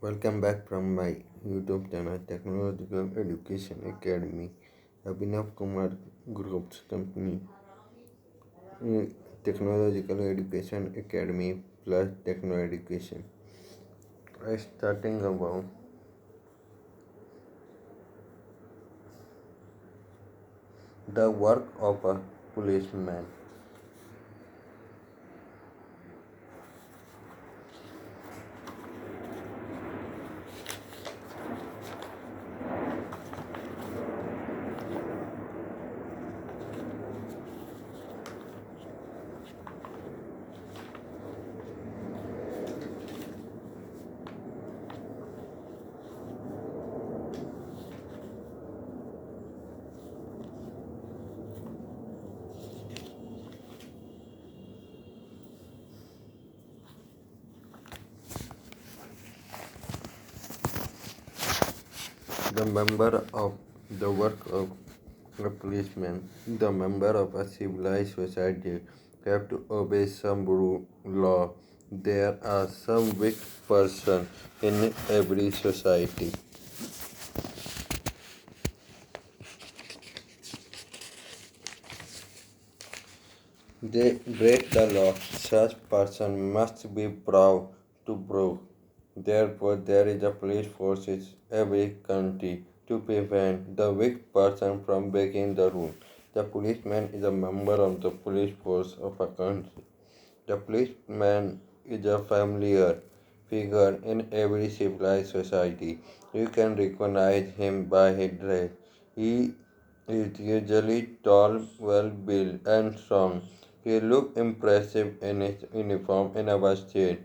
Welcome back from my YouTube channel Technological Education Academy. Abhinav Kumar Group's company, uh, Technological Education Academy plus Techno Education. Starting about the work of a policeman. The member of the work of a policeman, the member of a civilized society have to obey some law. There are some weak person in every society. They break the law. Such person must be brought to prove. Therefore, there is a police force in every country to prevent the weak person from breaking the rule. The policeman is a member of the police force of a country. The policeman is a familiar figure in every civilized society. You can recognize him by his dress. He is usually tall, well built, and strong. He looks impressive in his uniform in our state.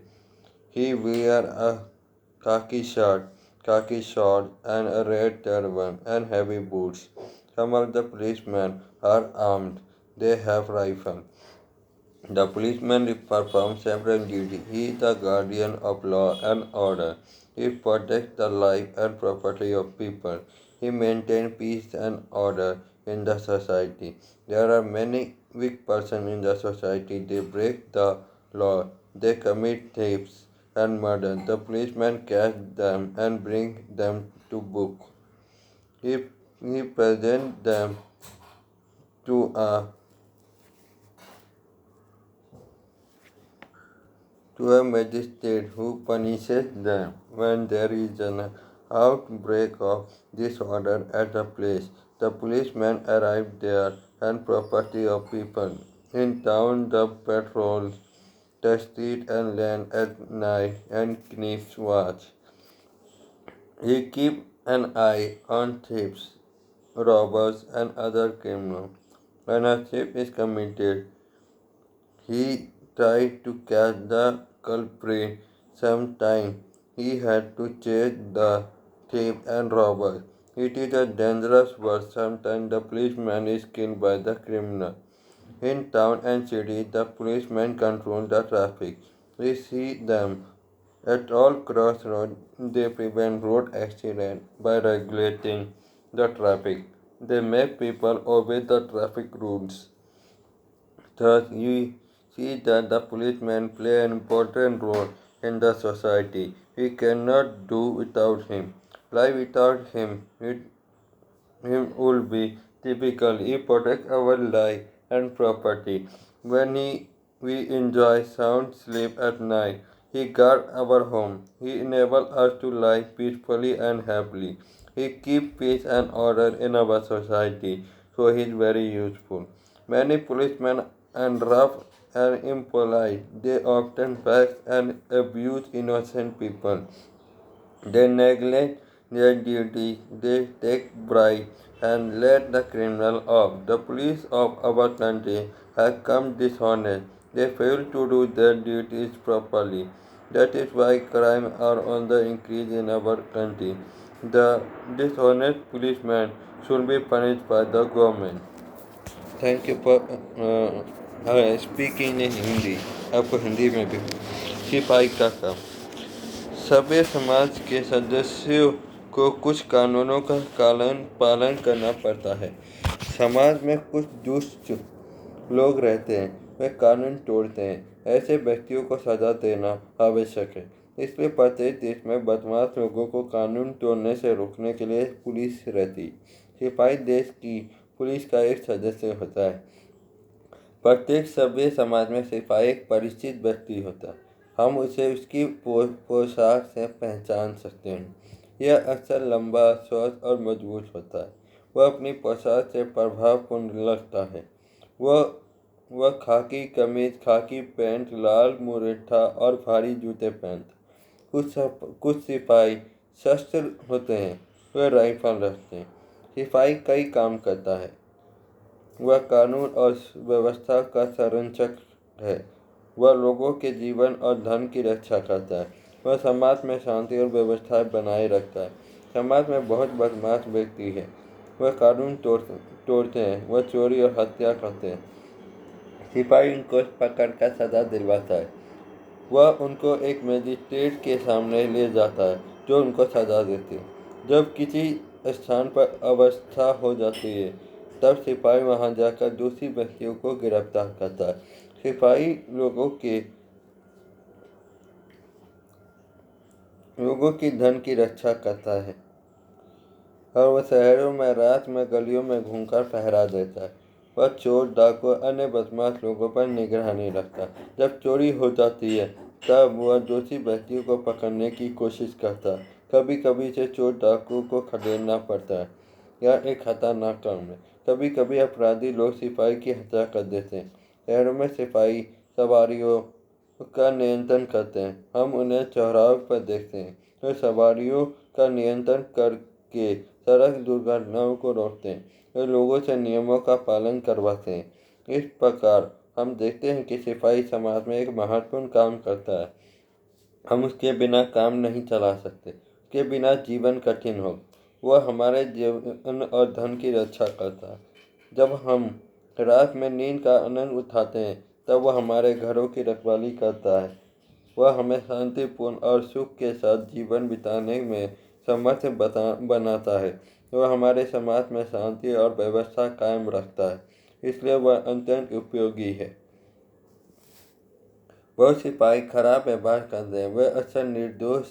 He wears a khaki shorts, and a red turban and heavy boots. Some of the policemen are armed. They have rifles. The policeman performs several duties. He is the guardian of law and order. He protects the life and property of people. He maintains peace and order in the society. There are many weak persons in the society. They break the law. They commit thefts and murder. The policeman catch them and bring them to book. He, he presents them to a magistrate who punishes them when there is an outbreak of disorder at a place. The policemen arrive there and property of people. In town, the patrols the street and land at night and keeps watch. He keeps an eye on thieves, robbers, and other criminals. When a theft is committed, he tried to catch the culprit. Sometimes he had to chase the thief and robbers. It is a dangerous work. Sometimes the policeman is killed by the criminal. In town and city, the policemen control the traffic. We see them at all crossroads. They prevent road accidents by regulating the traffic. They make people obey the traffic rules. Thus, you see that the policemen play an important role in the society. We cannot do without him. Life without him would be typical. He protects our life and property. We enjoy sound sleep at night, he guards our home. He enables us to live peacefully and happily. He keeps peace and order in our society, so he is very useful. Many policemen are rough and impolite. They often vex and abuse innocent people. They neglect their duty, they take bribe and let the criminal off. The police of our country have come dishonest. They fail to do their duties properly. That is why crime are on the increase in our country. The dishonest policeman should be punished by the government. Thank you for speaking in Hindi. आपको हिंदी में भी सिपाही का काम. सभ्य समाज के सदस्यों को कुछ कानूनों का पालन करना पड़ता है. समाज में कुछ दुष्ट लोग रहते हैं, वे कानून तोड़ते हैं. ऐसे व्यक्तियों को सजा देना आवश्यक है. اس لیے प्रत्येक देश में बदमाश लोगों को कानून तोड़ने से रोकने के लिए पुलिस रहती। सिपाही देश की पुलिस का एक सदस्य होता है। प्रत्येक सभ्य समाज में सिपाही एक परिचित व्यक्ति होता है। हम उसे उसकी पोशाक से पहचान सकते हैं। यह अक्सर लंबा, स्वस्थ और मजबूत होता है। वह अपनी पोशाक से प्रभावपूर्ण लगता है। वह खाकी कमीज, खाकी पैंट, लाल मुरेठा और भारी जूते पहनता है। कुछ सिपाही शस्त्र होते हैं, वे राइफल रखते हैं। सिपाही कई काम करता है। वह कानून और व्यवस्था का संरक्षक है। वह लोगों के जीवन और धन की रक्षा करता है। वह समाज में शांति और व्यवस्था बनाए रखता है। समाज में बहुत बदमाश व्यक्ति है, वह कानून तोड़ते हैं, वह चोरी और हत्या करते हैं। सिपाही उनको पकड़कर सजा दिलवाता है। वह उनको एक मजिस्ट्रेट के सामने ले जाता है जो उनको सजा देती है। जब किसी स्थान पर अवस्था हो जाती है तब सिपाही वहां जाकर दोषी व्यक्तियों को गिरफ्तार करता है। सिपाही लोगों की धन की रक्षा करता है और वह शहरों में रात में गलियों में घूमकर पहरा देता है। वह चोर, डाकू, अन्य बदमाश लोगों पर निगरानी रखता है। जब चोरी हो जाती है तब वह दोषी व्यक्तियों को पकड़ने की कोशिश करता है। कभी कभी इसे चोर डाकू को खदेड़ना पड़ता है। यह एक खतरनाक काम है। कभी कभी अपराधी लोग सिपाही की हत्या कर देते हैं। शहरों में सिपाही सवारियों का नियंत्रण करते हैं। हम उन्हें चौराहों पर देखते हैं। वे सवारियों का नियंत्रण करके सड़क दुर्घटनाओं को रोकते हैं। वे लोगों से नियमों का पालन करवाते हैं। इस प्रकार हम देखते हैं कि सिपाही समाज में एक महत्वपूर्ण काम करता है। हम उसके बिना काम नहीं चला सकते। उसके बिना जीवन कठिन हो। वह हमारे जीवन और धन की रक्षा करता है। जब हम रात में नींद का आनंद उठाते हैं तब वह हमारे घरों की रखवाली करता है। वह हमें शांतिपूर्ण और सुख के साथ जीवन बिताने में समर्थ बनाता है। वह हमारे समाज में शांति और व्यवस्था कायम रखता है, इसलिए वह अत्यंत उपयोगी है। बहुत सिपाही खराब व्यवहार करते हैं। वे अक्सर निर्दोष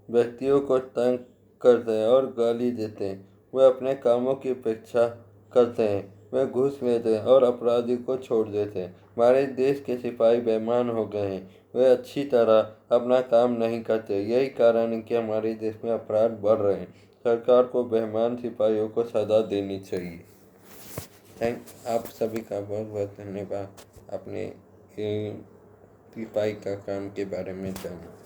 व्यक्तियों को तंग करते हैं और गाली देते हैं। वे अपने कामों की उपेक्षा करते हैं। वे घूस लेते हैं और अपराधी को छोड़ देते हैं। हमारे देश के सिपाही बेईमान हो गए हैं। वे अच्छी तरह अपना काम नहीं करते। यही कारण है कि हमारे देश में अपराध बढ़ रहे हैं। सरकार को बेईमान सिपाहियों को सजा देनी चाहिए। आप सभी का बहुत बहुत धन्यवाद। अपने सिपाही का काम के बारे में जाना।